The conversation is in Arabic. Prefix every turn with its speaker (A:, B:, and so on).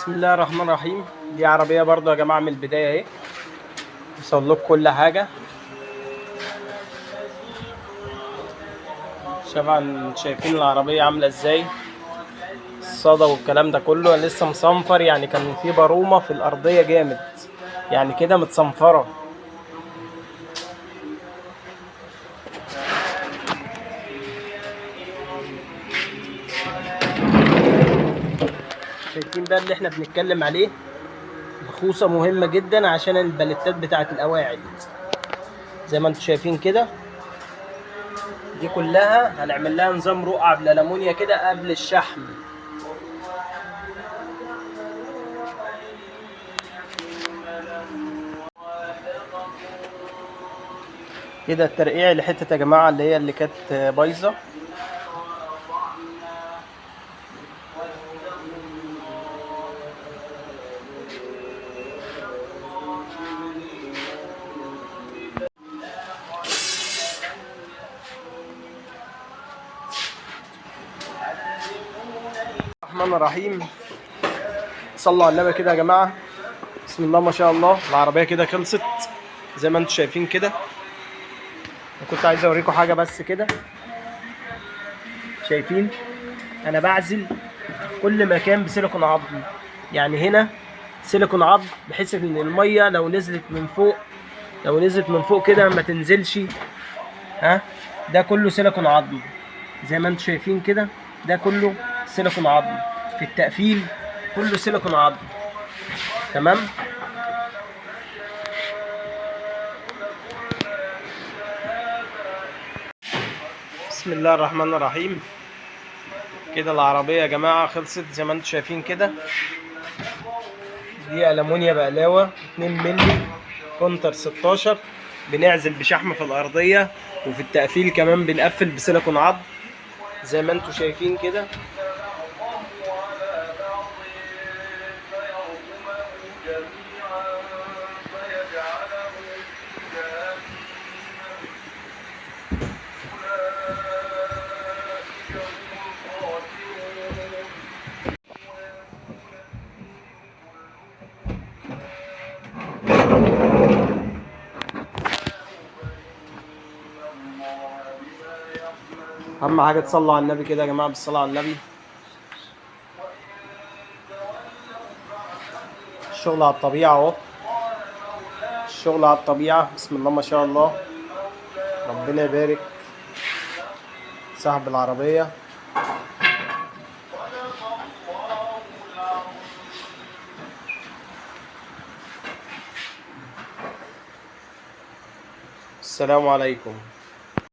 A: بسم الله الرحمن الرحيم. دي عربية برضو يا جماعة من البداية اهي، بصور لكم كل حاجة. طبعا شايفين العربية عاملة ازاي، الصدى والكلام ده كله لسه مصنفر، يعني كان في برومة في الأرضية جامد، يعني كده متصنفرة. شايفين بقى اللي احنا بنتكلم عليه، الخوصة مهمة جدا عشان البلتات بتاعت القواعد زي ما انتم شايفين كده. دي كلها هنعمل لها نظام رقعة بالألمونيا كده قبل الشحم. كده الترقيع لحتة يا جماعة اللي هي اللي كانت بايظة. الرحمن الرحيم. صلوا على النبي كده يا جماعة، بسم الله ما شاء الله. العربية كده خلصت زي ما انتم شايفين كده. كنت عايز اوريكم حاجة بس كده. شايفين انا بعزل كل مكان بسيليكون عظمي، يعني هنا سيليكون عظم بحيث ان المية لو نزلت من فوق كده ما تنزلش. ها، ده كله سيليكون عظم زي ما انتم شايفين كده. ده كله سيليكون عظم في التقفيل، كله سيليكون عظم. تمام. بسم الله الرحمن الرحيم. كده العربية يا جماعة خلصت زي ما انتم شايفين كده. دي ألمونيا بقلاوة 2 مللي كونتر 16. بنعزل بشحم في الأرضية، وفي التقفيل كمان بنقفل بسيليكون عظم زي ما انتم شايفين كده. اهم حاجه تصلوا على النبي كده يا جماعه، بالصلاه على النبي. الشغل على الطبيعه اهو، الشغل على الطبيعه. بسم الله ما شاء الله، ربنا يبارك صاحب العربيه. السلام عليكم.